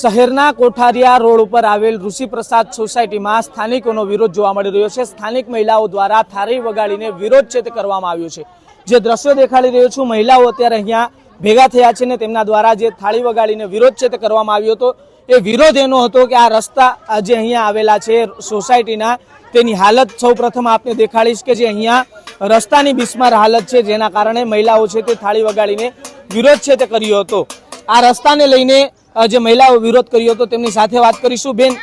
શહેરના કોઠારિયા રોડ ઉપર આવેલ ઋષિપ્રસાદ સોસાયટીમાં સ્થાનિકોનો વિરોધ જોવા મળી રહ્યો છે। સ્થાનિક મહિલાઓ દ્વારા થાળી વગાડીને વિરોધ છે તે કરવામાં આવ્યો છે। જે દ્રશ્યો દેખાડી રહ્યો છું, મહિલાઓ અત્યારે અહીંયા ભેગા થયા છે ને તેમના દ્વારા જે થાળી વગાડીને વિરોધ છે તે કરવામાં આવ્યો હતો। એ વિરોધ એનો હતો કે આ રસ્તા જે અહીંયા આવેલા છે સોસાયટીના, તેની હાલત સૌ પ્રથમ આપને દેખાડીશ કે જે અહીંયા રસ્તાની બિસ્માર હાલત છે, જેના કારણે મહિલાઓ છે તે થાળી વગાડીને વિરોધ છે તે કર્યો હતો। આ રસ્તાને લઈને જે મહિલાઓ વિરોધ કર્યો હતો તેમની સાથે વાત કરીશું। બેન,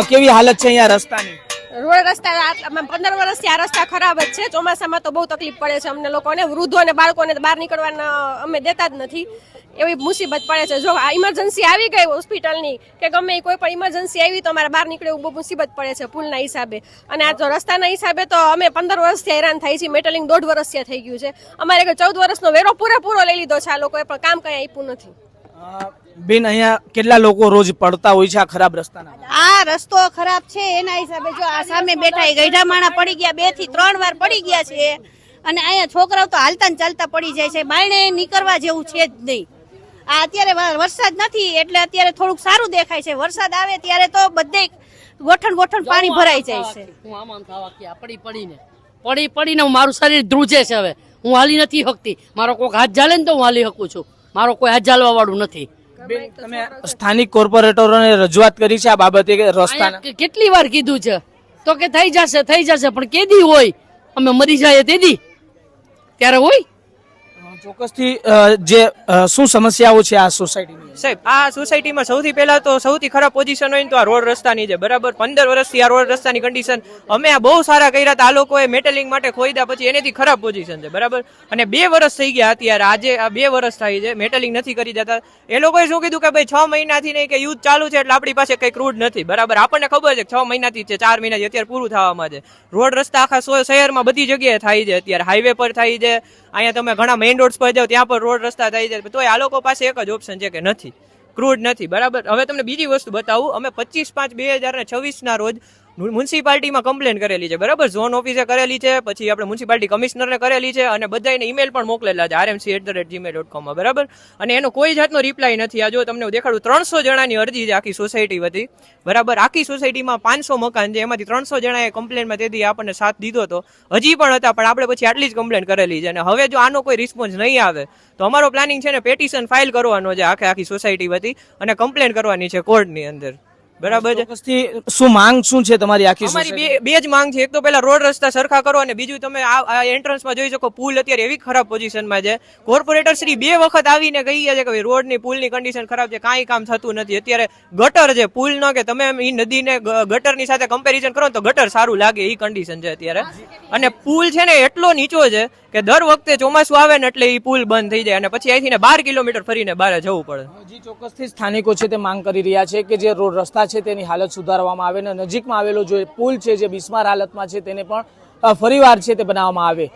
કેવી હાલત છે અહીંયા રસ્તાની? રોડ રસ્તા 15 વર્ષથી આ રસ્તા ખરાબ જ છે। ચોમાસામાં તો બહુ તકલીફ પડે છે અમને લોકોને, વૃદ્ધો અને બાળકોને બહાર નીકળવાના અમે દેતા જ નથી, એવી મુસીબત પડે છે। જો આ ઇમરજન્સી આવી ગઈ હોસ્પિટલની કે ગમે કોઈ પણ ઇમરજન્સી આવી તો અમારે બહાર નીકળવું બહુ મુસીબત પડે છે પુલના હિસાબે। અને આ જો રસ્તાના હિસાબે તો અમે 15 વર્ષથી હેરાન થાય છે। મેટલિંગ 1.5 વર્ષથી થઈ ગયું છે। અમારે 14 વર્ષનો વેરો પૂરેપૂરો લઈ લીધો છે આ લોકોએ, પણ કામ કઈ આપ્યું નથી। બેન, અહીંયા કેટલા લોકો રોજ પડતા હોય છે આ ખરાબ રસ્તાના? આ રસ્તો ખરાબ છે એના હિસાબે જો આ સામે બેઠા એ ગઈઢા માણા પડી ગયા, 2 થી 3 વાર પડી ગયા છે। અને અહીંયા છોકરાઓ તો હાલતા ને ચાલતા પડી જાય છે, બાયણે નીકળવા જેવું છે જ નહીં। આ અત્યારે વરસાદ નથી એટલે અત્યારે થોડુંક સારું દેખાય છે, વરસાદ આવે ત્યારે તો બધે ગોઠણ પાણી ભરાઈ જાય છે। હું આમ ખાવા કે પડીને મારું શરીર ધ્રુજે છે। હવે હું હાલી નથી શકતી, મારો કોઈક હાથ ઝાલે ને તો હું હાલી શકું છું, મારો કોઈ હાથ ઝાલવા વાળું નથી। તમે સ્થાનિક કોર્પોરેટરોને રજૂઆત કરી છે આ બાબતે કે રસ્તાના? કેટલી વાર કીધું છે તો કે થઈ જશે, પણ કેદી હોય? અમે મરી જાય તેદી ત્યારે હોય? ચોક્કસથી જે શું સમસ્યાઓ છે આ સોસાયટીની? સાહેબ, આ સોસાયટીમાં સૌથી પહેલા તો સૌથી ખરાબ પોઝિશન હોય ને તો આ રોડ રસ્તાની છે, બરાબર। 15 વર્ષથી આ રોડ રસ્તાની કન્ડિશન અમે આ બહુ સારા કર્યા હતા, આ લોકોએ મેટલિંગ માટે ખોઈદા પછી એનેથી ખરાબ પોઝિશન છે, બરાબર। અને 2 વર્ષ થઈ ગયા અત્યારે, આજે આ 2 વર્ષ થાય છે મેટલિંગ નથી કરી જતા। એ લોકોએ શું કીધું કે ભાઈ 6 મહિનાથી નહીં કે યુદ્ધ ચાલુ છે એટલે આપણી પાસે કઈ ક્રૂડ નથી, બરાબર। આપણને ખબર છે કે 6 મહિનાથી છે, 4 મહિનાથી અત્યારે પૂરું થવામાં છે। રોડ રસ્તા આખા શહેરમાં બધી જગ્યાએ થાય છે, અત્યારે હાઈવે પર થાય છે, અહીંયા તમે ઘણા મેઇન રોડ પર જાઓ ત્યાં પર રોડ રસ્તા થાય છે, તો આ લોકો પાસે એક જ ઓપ્શન છે કે નથી, ક્રૂડ નથી, બરાબર। હવે તમને બીજી વસ્તુ બતાવું, અમે 25/5/2026 ના રોજ મ્યુનિસિપાલિટીમાં કમ્પ્લેન કરેલી છે, બરાબર। ઝોન ઓફિસે કરેલી છે, પછી આપણે મ્યુનિસિપાલિટી કમિશનરને કરેલી છે, અને બધાને ઈમેલ પણ મોકલેલા છે rmc@gmail.com માં, બરાબર। અને એનો કોઈ જાતનો રિપ્લાય નથી। આ જો તમને હું દેખાડું, 300 જણાની અરજી છે આખી સોસાયટી વતી, બરાબર। આખી સોસાયટીમાં 500 મકાન છે, એમાંથી 300 જણાએ કમ્પ્લેનમાં તેથી આપણને સાથ દીધો હતો, હજી પણ હતા, પણ આપણે પછી આટલી જ કમ્પ્લેન કરેલી છે। અને હવે જો આનો કોઈ રિસ્પોન્સ નહીં આવે તો અમારો પ્લાનિંગ છે ને પેટિશન ફાઇલ કરવાનો છે આખી સોસાયટી વતી, અને કમ્પ્લેન કરવાની છે કોર્ટની અંદર, બરાબર છે। શું માંગ શું છે તમારી? આખી અમારી બે જ માંગ છે। એક તો પેલા રોડ રસ્તા સરખા કરો, અને બીજું તમે આ એન્ટ્રન્સમાં જોઈ શકો પુલ અત્યારે એવી ખરાબ પોઝિશનમાં છે। કોર્પોરેટર શ્રી 2 વખત આવીને કહી ગયા છે કે રોડની પુલની કન્ડિશન ખરાબ છે, કાંઈ કામ થતું નથી। અત્યારે ગટર છે, પુલ ન કે તમે એ નદીને ગટરની સાથે કમ્પેરિઝન કરો તો ગટર સારું લાગે એ કન્ડિશન છે અત્યારે। અને પુલ છે ને એટલો નીચો છે કે દર વખતે ચોમાસું આવે ને એટલે એ પુલ બંધ થઈ જાય, અને પછી અહીંથી 12 કિલોમીટર ફરીને બહાર જવું પડે। હજી ચોક્કસથી સ્થાનિકો છે તે માંગ કરી રહ્યા છે કે જે રોડ રસ્તા છે તેની હાલત સુધારવામાં આવે ને નજીકમાં આવેલો જે પુલ છે જે બિસ્માર હાલતમાં છે તેને પણ ફરીવાર છે તે બનાવવામાં આવે।